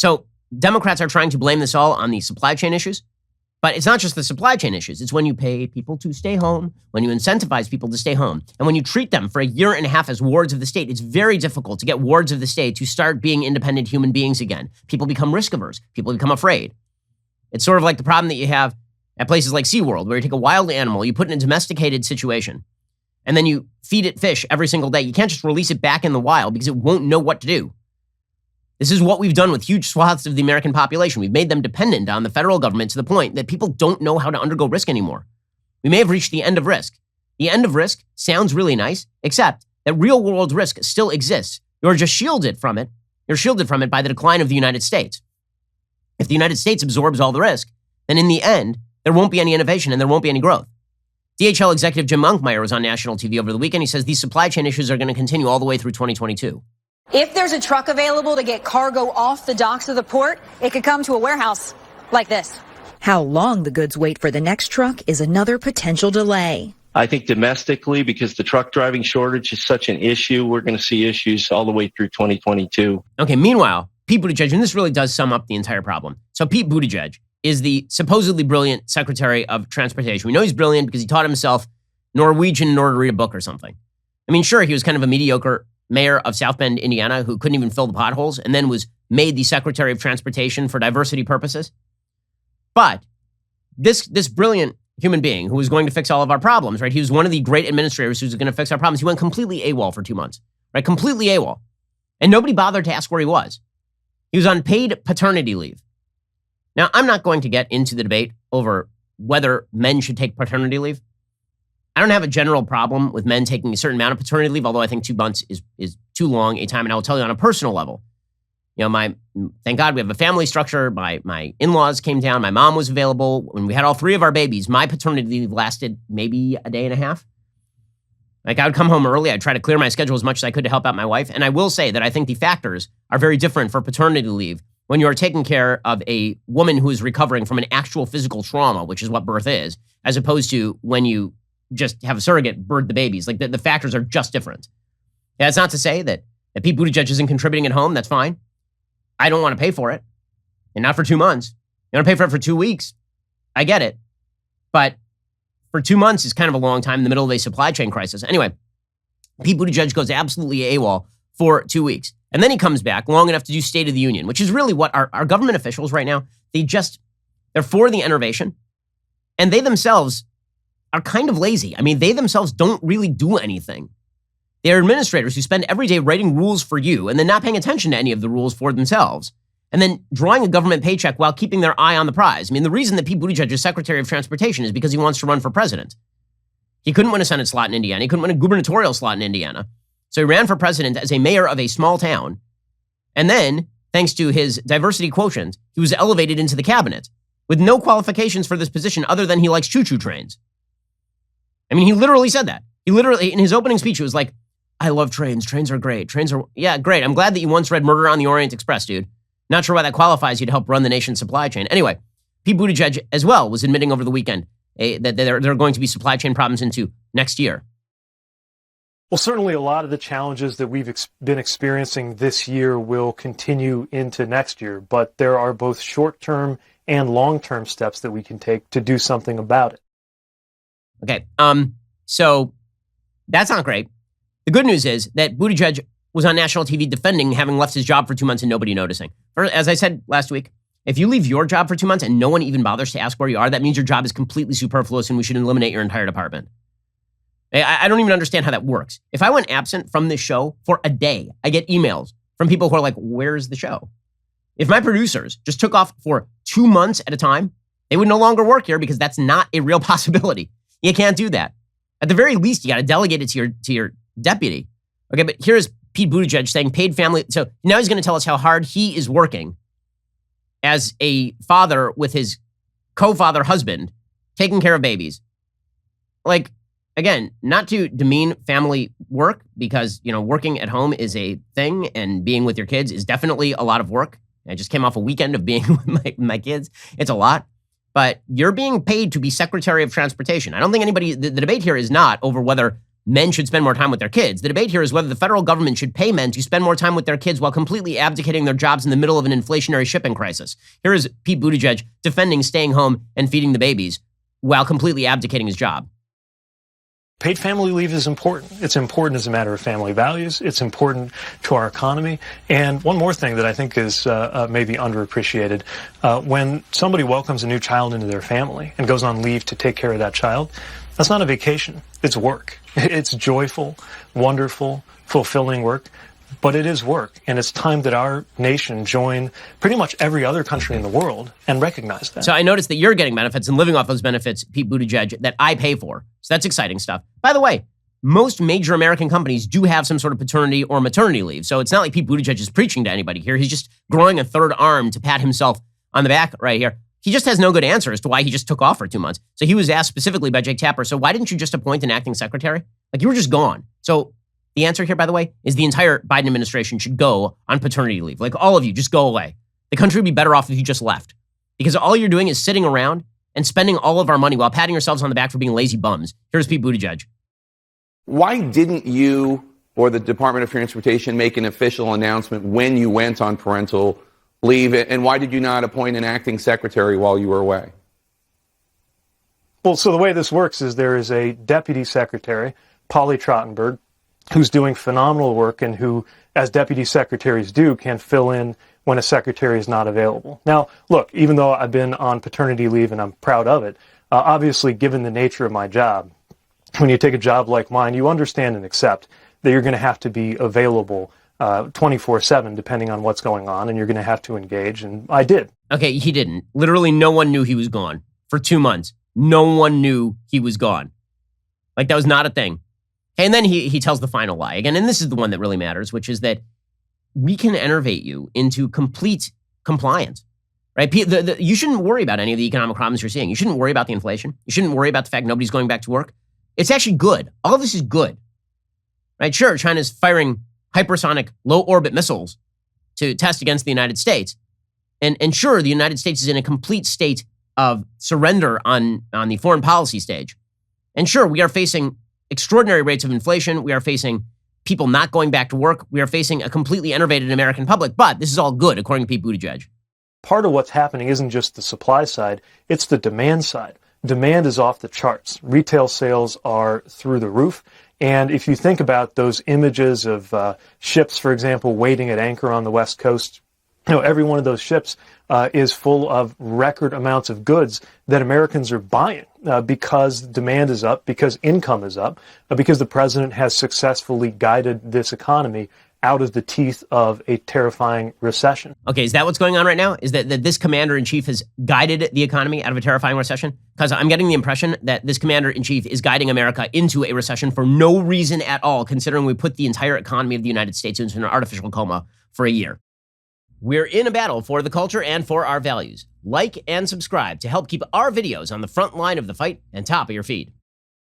So Democrats are trying to blame this all on the supply chain issues. But it's not just the supply chain issues. It's when you pay people to stay home, when you incentivize people to stay home, and when you treat them for a year and a half as wards of the state. It's very difficult to get wards of the state to start being independent human beings again. People become risk averse. People become afraid. It's sort of like the problem that you have at places like SeaWorld, where you take a wild animal, you put it in a domesticated situation, and then you feed it fish every single day. You can't just release it back in the wild because it won't know what to do. This is what we've done with huge swaths of the American population. We've made them dependent on the federal government to the point that people don't know how to undergo risk anymore. We may have reached the end of risk. The end of risk sounds really nice, except that real world risk still exists. You're just shielded from it. You're shielded from it by the decline of the United States. If the United States absorbs all the risk, then in the end, there won't be any innovation and there won't be any growth. DHL executive Jim Monkmeyer was on national TV over the weekend. He says these supply chain issues are going to continue all the way through 2022. If there's a truck available to get cargo off the docks of the port, it could come to a warehouse like this. How long the goods wait for the next truck is another potential delay. I think domestically, because the truck driving shortage is such an issue, we're going to see issues all the way through 2022. Okay, meanwhile, Pete Buttigieg, and this really does sum up the entire problem. So Pete Buttigieg is the supposedly brilliant Secretary of Transportation. We know he's brilliant because he taught himself Norwegian in order to read a book or something. I mean, sure, he was kind of a mediocre mayor of South Bend, Indiana, who couldn't even fill the potholes and then was made the Secretary of Transportation for diversity purposes. But this brilliant human being who was going to fix all of our problems, right? He was one of the great administrators who was going to fix our problems. He went completely AWOL for 2 months, right? Completely AWOL. And nobody bothered to ask where he was. He was on paid paternity leave. Now, I'm not going to get into the debate over whether men should take paternity leave. I don't have a general problem with men taking a certain amount of paternity leave, although I think 2 months is too long a time. And I will tell you on a personal level, you know, thank God we have a family structure. My in-laws came down. My mom was available. When we had all 3 of our babies, my paternity leave lasted maybe a day and a half. Like, I would come home early. I'd try to clear my schedule as much as I could to help out my wife. And I will say that I think the factors are very different for paternity leave when you're taking care of a woman who is recovering from an actual physical trauma, which is what birth is, as opposed to when you just have a surrogate birth the babies. Like, the factors are just different. That's not to say that Pete Buttigieg isn't contributing at home. That's fine. I don't want to pay for it. And not for 2 months. You want to pay for it for 2 weeks. I get it. But for 2 months is kind of a long time in the middle of a supply chain crisis. Anyway, Pete Buttigieg goes absolutely AWOL for 2 weeks. And then he comes back long enough to do State of the Union, which is really what our government officials right now, they're for the innovation. And they themselves are kind of lazy. I mean, they themselves don't really do anything. They are administrators who spend every day writing rules for you and then not paying attention to any of the rules for themselves, and then drawing a government paycheck while keeping their eye on the prize. I mean, the reason that Pete Buttigieg is Secretary of Transportation is because he wants to run for president. He couldn't win a Senate slot in Indiana. He couldn't win a gubernatorial slot in Indiana. So he ran for president as a mayor of a small town. And then, thanks to his diversity quotient, he was elevated into the cabinet with no qualifications for this position other than he likes choo-choo trains. I mean, he literally said that. He literally, in his opening speech, he was like, I love trains. Trains are great. Trains are, yeah, great. I'm glad that you once read Murder on the Orient Express, dude. Not sure why that qualifies you to help run the nation's supply chain. Anyway, Pete Buttigieg as well was admitting over the weekend that there are going to be supply chain problems into next year. Well, certainly a lot of the challenges that we've been experiencing this year will continue into next year, but there are both short-term and long-term steps that we can take to do something about it. Okay, so that's not great. The good news is that Buttigieg was on national TV defending having left his job for 2 months and nobody noticing. As I said last week, if you leave your job for 2 months and no one even bothers to ask where you are, that means your job is completely superfluous and we should eliminate your entire department. I don't even understand how that works. If I went absent from this show for a day, I get emails from people who are like, where's the show? If my producers just took off for 2 months at a time, they would no longer work here because that's not a real possibility. You can't do that. At the very least, you got to delegate it to your deputy. Okay, but here's Pete Buttigieg saying paid family. So now he's going to tell us how hard he is working as a father with his co-father husband, taking care of babies. Like, again, not to demean family work because, you know, working at home is a thing and being with your kids is definitely a lot of work. I just came off a weekend of being with my kids. It's a lot. But you're being paid to be Secretary of Transportation. I don't think the debate here is not over whether men should spend more time with their kids. The debate here is whether the federal government should pay men to spend more time with their kids while completely abdicating their jobs in the middle of an inflationary shipping crisis. Here is Pete Buttigieg defending staying home and feeding the babies while completely abdicating his job. Paid family leave is important. It's important as a matter of family values. It's important to our economy. And one more thing that I think is maybe underappreciated, when somebody welcomes a new child into their family and goes on leave to take care of that child, that's not a vacation. It's work. It's joyful, wonderful, fulfilling work. But it is work, and it's time that our nation join pretty much every other country in the world and recognize that. So I noticed that you're getting benefits and living off those benefits, Pete Buttigieg, that I pay for. So that's exciting stuff. By the way, most major American companies do have some sort of paternity or maternity leave. So it's not like Pete Buttigieg is preaching to anybody here. He's just growing a third arm to pat himself on the back right here. He just has no good answer as to why he just took off for 2 months. So he was asked specifically by Jake Tapper, so why didn't you just appoint an acting secretary? Like, you were just gone. So the answer here, by the way, is the entire Biden administration should go on paternity leave. Like, all of you, just go away. The country would be better off if you just left. Because all you're doing is sitting around and spending all of our money while patting yourselves on the back for being lazy bums. Here's Pete Buttigieg. Why didn't you or the Department of Transportation make an official announcement when you went on parental leave? And why did you not appoint an acting secretary while you were away? Well, so the way this works is there is a deputy secretary, Polly Trottenberg, who's doing phenomenal work and who, as deputy secretaries do, can fill in when a secretary is not available. Now, look, even though I've been on paternity leave and I'm proud of it, obviously, given the nature of my job, when you take a job like mine, you understand and accept that you're going to have to be available 24/7, depending on what's going on, and you're going to have to engage, and I did. Okay, he didn't. Literally, no one knew he was gone for 2 months. No one knew he was gone. Like, that was not a thing. And then he tells the final lie again, and this is the one that really matters, which is that we can enervate you into complete compliance, right? You shouldn't worry about any of the economic problems you're seeing. You shouldn't worry about the inflation. You shouldn't worry about the fact nobody's going back to work. It's actually good. All of this is good, right? Sure, China's firing hypersonic low-orbit missiles to test against the United States. And sure, the United States is in a complete state of surrender on the foreign policy stage. And sure, we are facing extraordinary rates of inflation. We are facing people not going back to work. We are facing a completely enervated American public. But this is all good, according to Pete Buttigieg. Part of what's happening isn't just the supply side, it's the demand side. Demand is off the charts. Retail sales are through the roof. And if you think about those images of ships, for example, waiting at anchor on the West Coast, every one of those ships is full of record amounts of goods that Americans are buying because demand is up, because income is up, because the president has successfully guided this economy out of the teeth of a terrifying recession. Okay, is that what's going on right now? Is that this commander-in-chief has guided the economy out of a terrifying recession? Because I'm getting the impression that this commander-in-chief is guiding America into a recession for no reason at all, considering we put the entire economy of the United States into an artificial coma for a year. We're in a battle for the culture and for our values. Like and subscribe to help keep our videos on the front line of the fight and top of your feed.